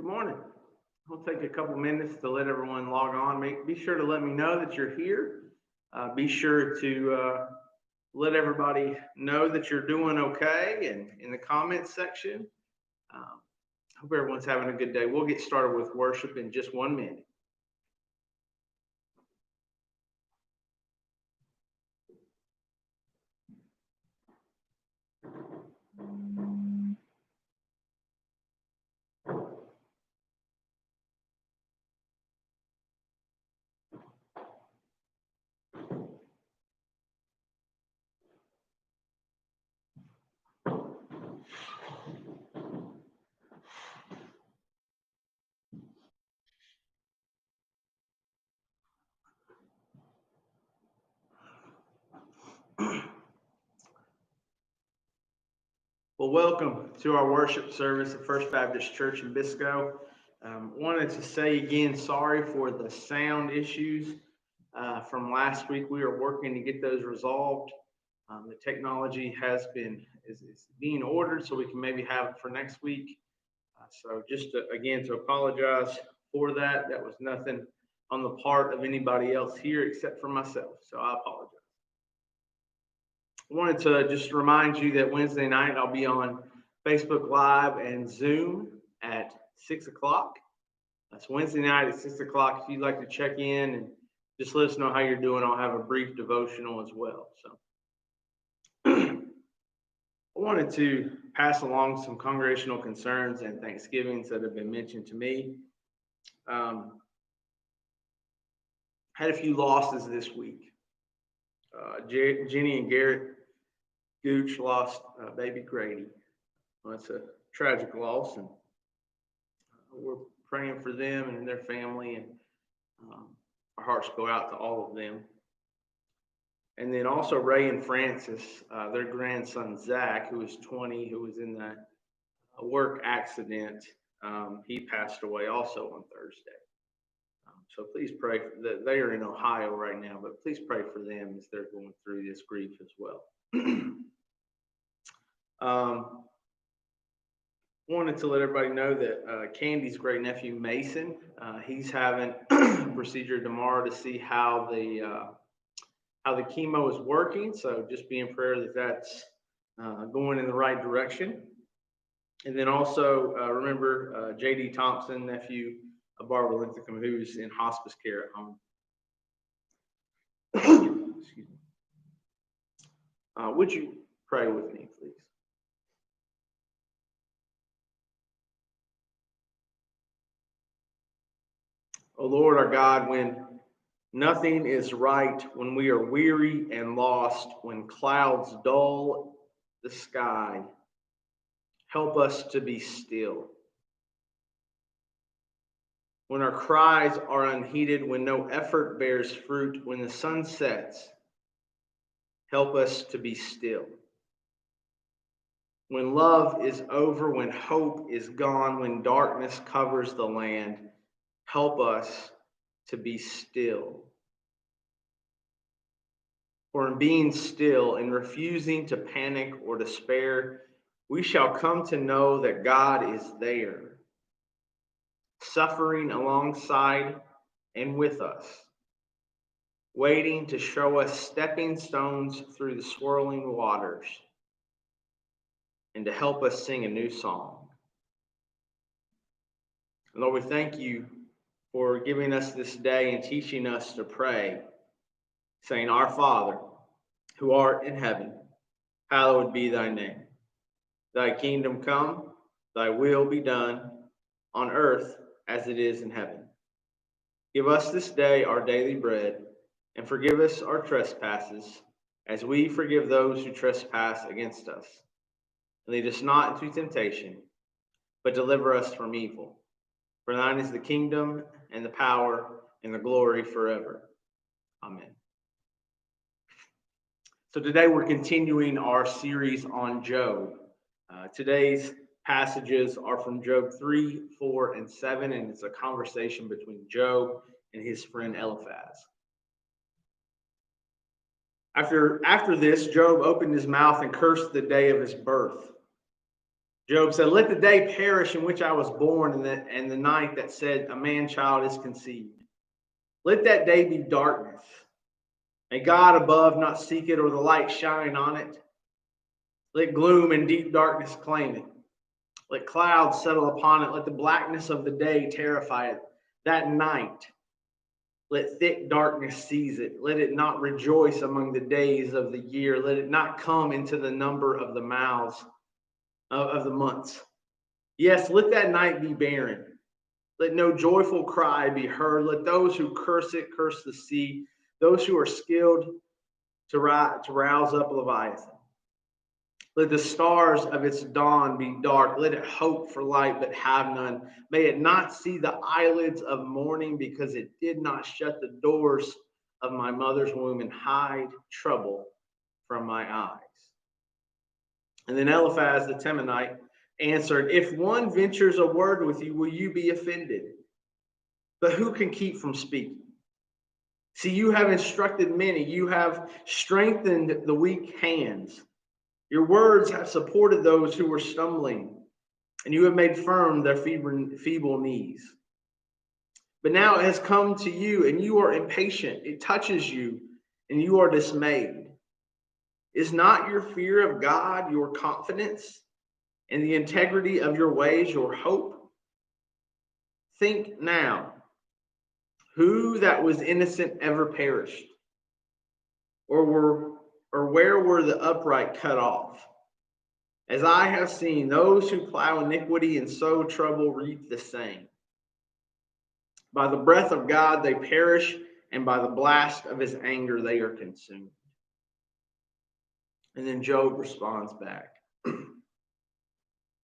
Good morning. We'll take a couple minutes to let everyone log on. Be sure to let me know that you're here. Be sure to let everybody know that you're doing okay and in the comments section. Hope everyone's having a good day. We'll get started with worship in just 1 minute. Well, welcome to our worship service at First Baptist Church in Biscoe. Wanted to say again, sorry for the sound issues from last week. We are working to get those resolved. The technology is being ordered, so we can maybe have it for next week. So just to apologize for that. That was nothing on the part of anybody else here except for myself. So I apologize. I wanted to just remind you that Wednesday night I'll be on Facebook Live and Zoom at 6 o'clock. That's Wednesday night at 6 o'clock. If you'd like to check in and just let us know how you're doing, I'll have a brief devotional as well. So I wanted to pass along some congregational concerns and thanksgivings that have been mentioned to me. Had a few losses this week. Jenny and Garrett Gooch lost baby Grady. Well, that's a tragic loss, and we're praying for them and their family, and our hearts go out to all of them. And then also Ray and Francis, their grandson Zach, who was 20, who was in the work accident. He passed away also on Thursday. So please pray that they are in Ohio right now, but please pray for them as they're going through this grief as well. Wanted to let everybody know that Candy's great nephew Mason, he's having a procedure tomorrow to see how the chemo is working. So just be in prayer that that's going in the right direction. And then also remember J.D. Thompson, nephew of Barbara Linthicum, who's in hospice care at home. Excuse me. Would you pray with me, please? O Lord our God, when nothing is right, when we are weary and lost, when clouds dull the sky, help us to be still. When our cries are unheeded, when no effort bears fruit, when the sun sets, help us to be still. When love is over, when hope is gone, when darkness covers the land, help us to be still. For in being still and refusing to panic or despair, we shall come to know that God is there, suffering alongside and with us, waiting to show us stepping stones through the swirling waters and to help us sing a new song. Lord, we thank you for giving us this day and teaching us to pray, saying, Our Father, who art in heaven, hallowed be thy name. Thy kingdom come, thy will be done, on earth as it is in heaven. Give us this day our daily bread, and forgive us our trespasses, as we forgive those who trespass against us. And lead us not into temptation, but deliver us from evil. For thine is the kingdom, and the power, and the glory forever. Amen. So today we're continuing our series on Job. Today's passages are from Job 3, 4, and 7, and it's a conversation between Job and his friend Eliphaz. After this, Job opened his mouth and cursed the day of his birth, Job said, let the day perish in which I was born, and the night that said a man-child is conceived. Let that day be darkness. May God above not seek it, or the light shine on it. Let gloom and deep darkness claim it. Let clouds settle upon it. Let the blackness of the day terrify it. That night, let thick darkness seize it. Let it not rejoice among the days of the year. Let it not come into the number of the mouths of the months. Yes, let that night be barren. Let no joyful cry be heard. Let those who curse it curse the sea. Those who are skilled to rouse up Leviathan. Let the stars of its dawn be dark. Let it hope for light, but have none. May it not see the eyelids of morning, because it did not shut the doors of my mother's womb and hide trouble from my eyes. And then Eliphaz the Temanite answered, if one ventures a word with you, will you be offended? But who can keep from speaking? See, you have instructed many. You have strengthened the weak hands. Your words have supported those who were stumbling, and you have made firm their feeble knees. But now it has come to you, and you are impatient. It touches you, and you are dismayed. Is not your fear of God your confidence, and the integrity of your ways your hope? Think now, who that was innocent ever perished? Or where were the upright cut off? As I have seen, those who plow iniquity and sow trouble reap the same. By the breath of God they perish, and by the blast of his anger they are consumed. And then Job responds back.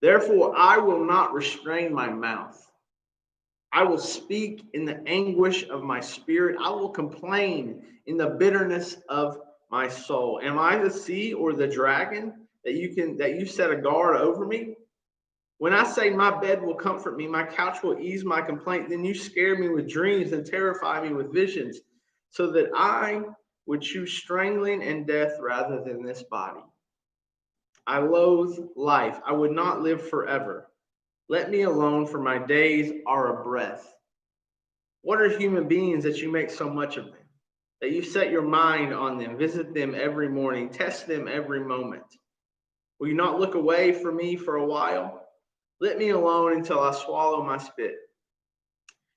Therefore I will not restrain my mouth. I will speak in the anguish of my spirit. I will complain in the bitterness of my soul. Am I the sea or the dragon that you set a guard over me? When I say my bed will comfort me, my couch will ease my complaint, then you scare me with dreams and terrify me with visions, so that I would choose strangling and death rather than this body. I loathe life. I would not live forever. Let me alone, for my days are a breath. What are human beings that you make so much of them? That you set your mind on them, visit them every morning, test them every moment. Will you not look away from me for a while? Let me alone until I swallow my spit.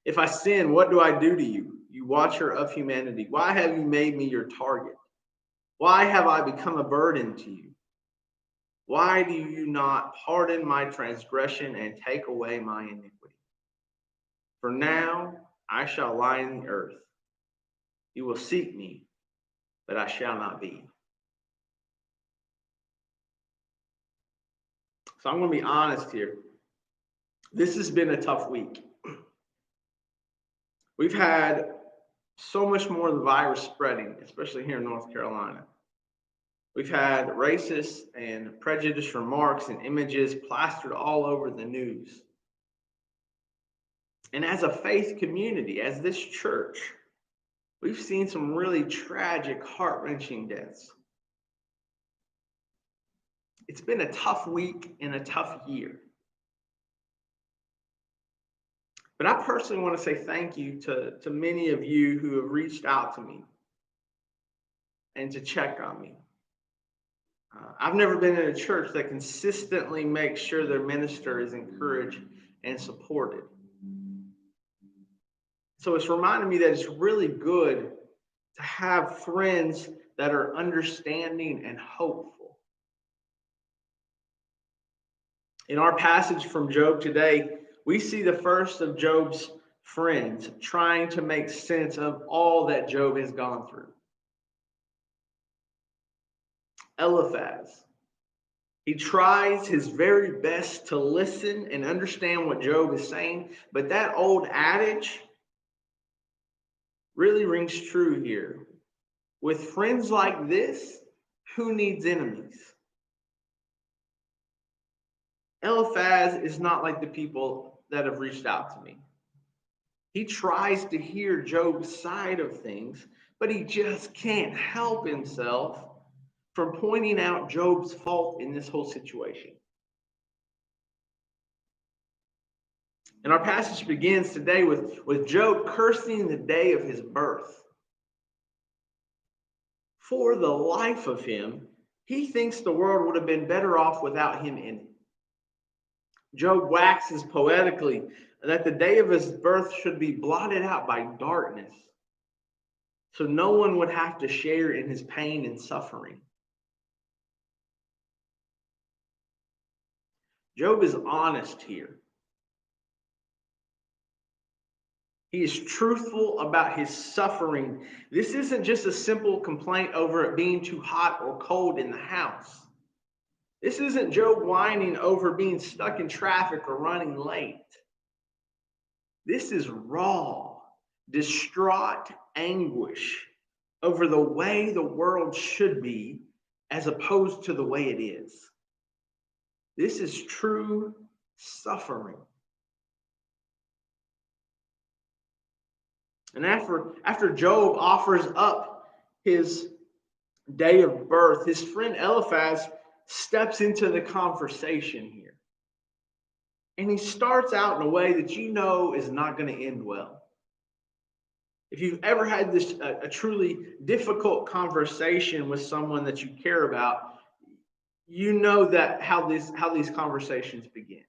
If I sin, what do I do to you, you watcher of humanity? Why have you made me your target? Why have I become a burden to you? Why do you not pardon my transgression and take away my iniquity? For now I shall lie in the earth. You will seek me, but I shall not be. So I'm going to be honest here. This has been a tough week. We've had so much more of the virus spreading, especially here in North Carolina. We've had racist and prejudiced remarks and images plastered all over the news. And as a faith community, as this church, we've seen some really tragic, heart-wrenching deaths. It's been a tough week and a tough year. But I personally want to say thank you to many of you who have reached out to me and to check on me. I've never been in a church that consistently makes sure their minister is encouraged and supported. So it's reminded me that it's really good to have friends that are understanding and hopeful. In our passage from Job today, we see the first of Job's friends trying to make sense of all that Job has gone through. Eliphaz. He tries his very best to listen and understand what Job is saying, but that old adage really rings true here. With friends like this, who needs enemies? Eliphaz is not like the people that have reached out to me. He tries to hear Job's side of things, but he just can't help himself from pointing out Job's fault in this whole situation. And our passage begins today with Job cursing the day of his birth. For the life of him, he thinks the world would have been better off without him in it. Job waxes poetically that the day of his birth should be blotted out by darkness, so no one would have to share in his pain and suffering. Job is honest here. He is truthful about his suffering. This isn't just a simple complaint over it being too hot or cold in the house. This isn't Job whining over being stuck in traffic or running late. This is raw, distraught anguish over the way the world should be as opposed to the way it is. This is true suffering. And after Job offers up his day of birth, his friend Eliphaz steps into the conversation here. And he starts out in a way that you know is not going to end well. If you've ever had a truly difficult conversation with someone that you care about, you know that how these conversations begin.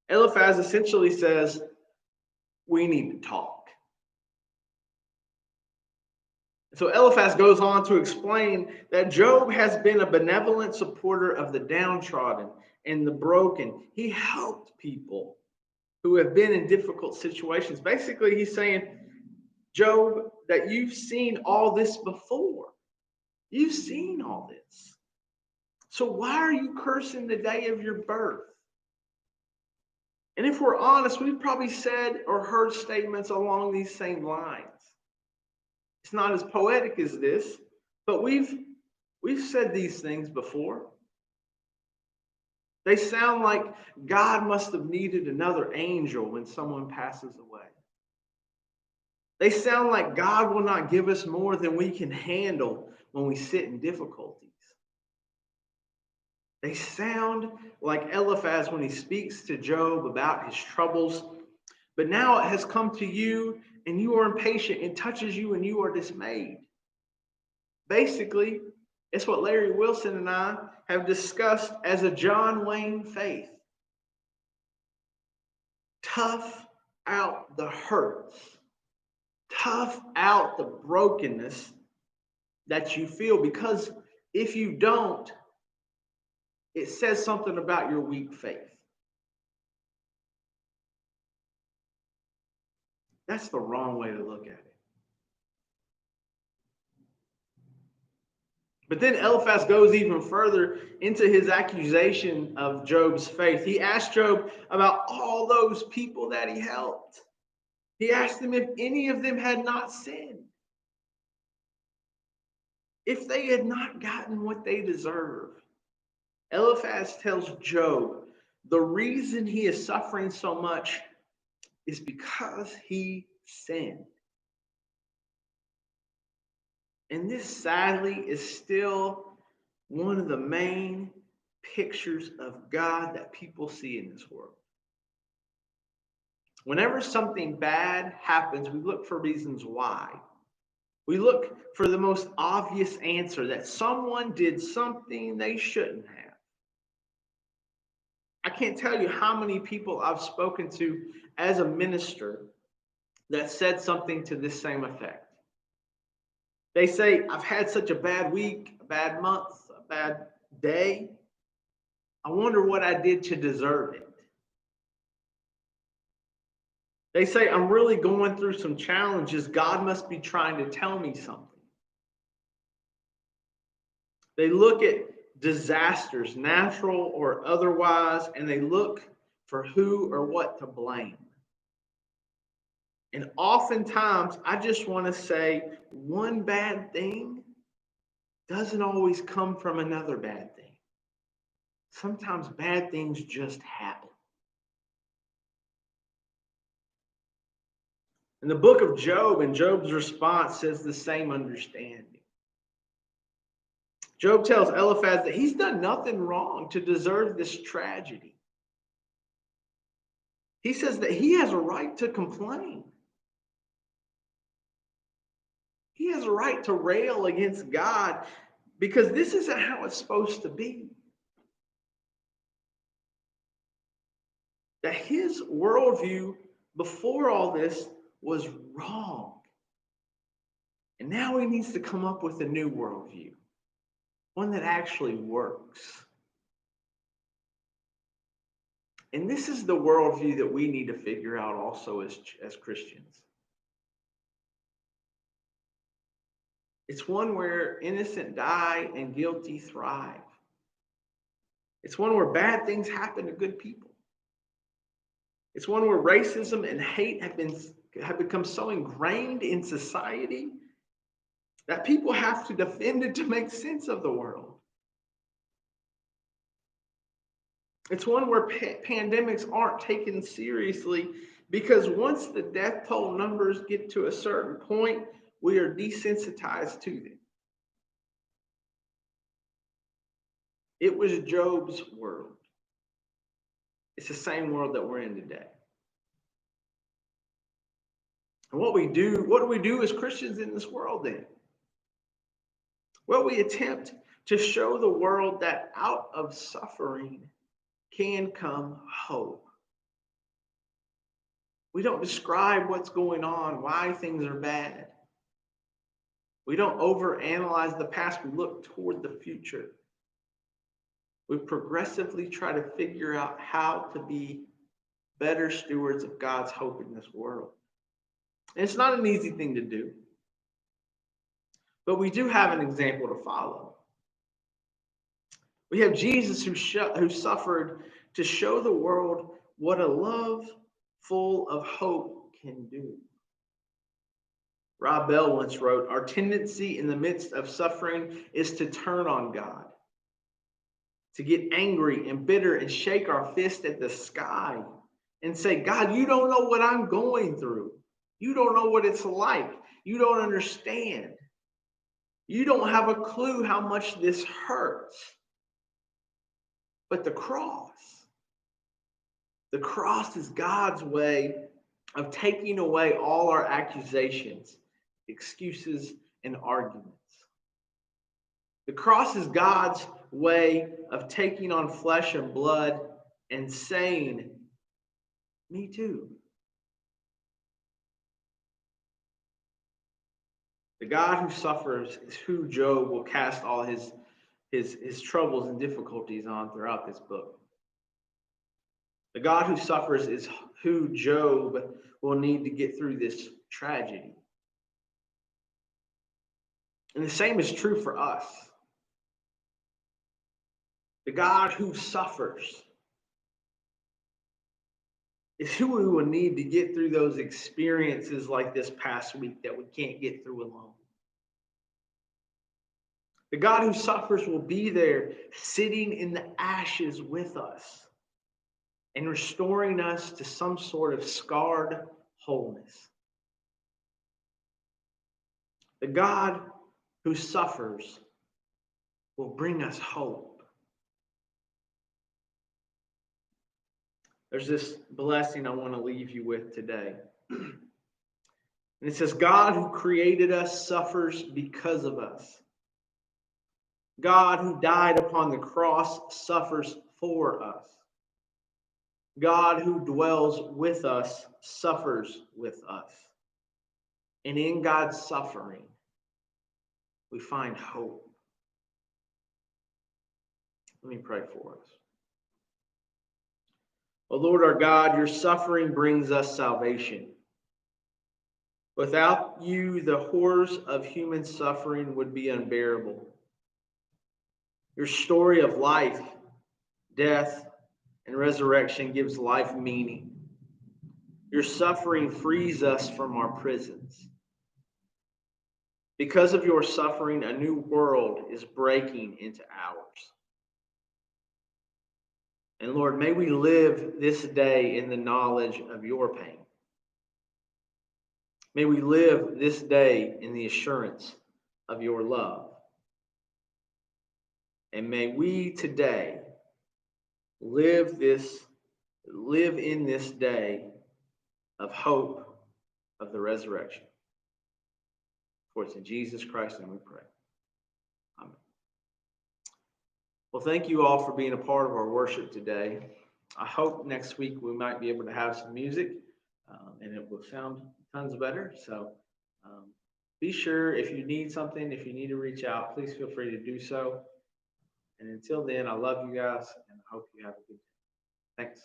Eliphaz essentially says, we need to talk. So Eliphaz goes on to explain that Job has been a benevolent supporter of the downtrodden and the broken. He helped people who have been in difficult situations. Basically, he's saying, Job, that you've seen all this before. You've seen all this. So why are you cursing the day of your birth? And if we're honest, we've probably said or heard statements along these same lines. It's not as poetic as this, but we've said these things before. They sound like God must have needed another angel when someone passes away. They sound like God will not give us more than we can handle when we sit in difficulties. They sound like Eliphaz when he speaks to Job about his troubles, but now it has come to you and you are impatient. It touches you and you are dismayed. Basically, it's what Larry Wilson and I have discussed as a John Wayne faith. Tough out the hurts. Tough out the brokenness that you feel, because if you don't, it says something about your weak faith. That's the wrong way to look at it. But then Eliphaz goes even further into his accusation of Job's faith. He asked Job about all those people that he helped. He asked them if any of them had not sinned, if they had not gotten what they deserve. Eliphaz tells Job the reason he is suffering so much is because he sinned. And this, sadly, is still one of the main pictures of God that people see in this world. Whenever something bad happens, we look for reasons why. We look for the most obvious answer, that someone did something they shouldn't have. I can't tell you how many people I've spoken to as a minister that said something to this same effect. They say, I've had such a bad week, a bad month, a bad day. I wonder what I did to deserve it. They say, I'm really going through some challenges. God must be trying to tell me something. They look at disasters, natural or otherwise, and they look for who or what to blame. And oftentimes, I just want to say one bad thing doesn't always come from another bad thing. Sometimes bad things just happen. And the book of Job and Job's response says the same understanding. Job tells Eliphaz that he's done nothing wrong to deserve this tragedy. He says that he has a right to complain. He has a right to rail against God because this isn't how it's supposed to be. That his worldview before all this was wrong. And now he needs to come up with a new worldview, one that actually works. And this is the worldview that we need to figure out also as Christians. It's one where innocent die and guilty thrive. It's one where bad things happen to good people. It's one where racism and hate have become so ingrained in society that people have to defend it to make sense of the world. It's one where pandemics aren't taken seriously because once the death toll numbers get to a certain point, we are desensitized to them. It was Job's world. It's the same world that we're in today. And what do we do as Christians in this world then? Well, we attempt to show the world that out of suffering can come hope. We don't describe what's going on, why things are bad. We don't overanalyze the past. We look toward the future. We progressively try to figure out how to be better stewards of God's hope in this world. And it's not an easy thing to do. But we do have an example to follow. We have Jesus who suffered to show the world what a love full of hope can do. Rob Bell once wrote, "Our tendency in the midst of suffering is to turn on God, to get angry and bitter and shake our fist at the sky and say, God, you don't know what I'm going through. You don't know what it's like. You don't understand. You don't have a clue how much this hurts." But the cross is God's way of taking away all our accusations, excuses, and arguments. The cross is God's way of taking on flesh and blood and saying, me too. The God who suffers is who Job will cast all his troubles and difficulties on throughout this book. The God who suffers is who Job will need to get through this tragedy. And the same is true for us. The God who suffers is who we will need to get through those experiences like this past week that we can't get through alone. The God who suffers will be there sitting in the ashes with us and restoring us to some sort of scarred wholeness. The God who suffers will bring us hope. There's this blessing I want to leave you with today. And it says, God who created us suffers because of us. God who died upon the cross suffers for us. God who dwells with us suffers with us. And in God's suffering, we find hope. Let me pray for us. Oh Lord our God, your suffering brings us salvation. Without you, the horrors of human suffering would be unbearable. Your story of life, death, and resurrection gives life meaning. Your suffering frees us from our prisons. Because of your suffering, a new world is breaking into ours. And Lord, may we live this day in the knowledge of your pain. May we live this day in the assurance of your love. And may we today live this Live in this day of hope of the resurrection. For it's in Jesus Christ and we pray. Amen. Well, thank you all for being a part of our worship today. I hope next week we might be able to have some music and it will sound tons better. So be sure if you need something, if you need to reach out, please feel free to do so. And until then, I love you guys and I hope you have a good day. Thanks.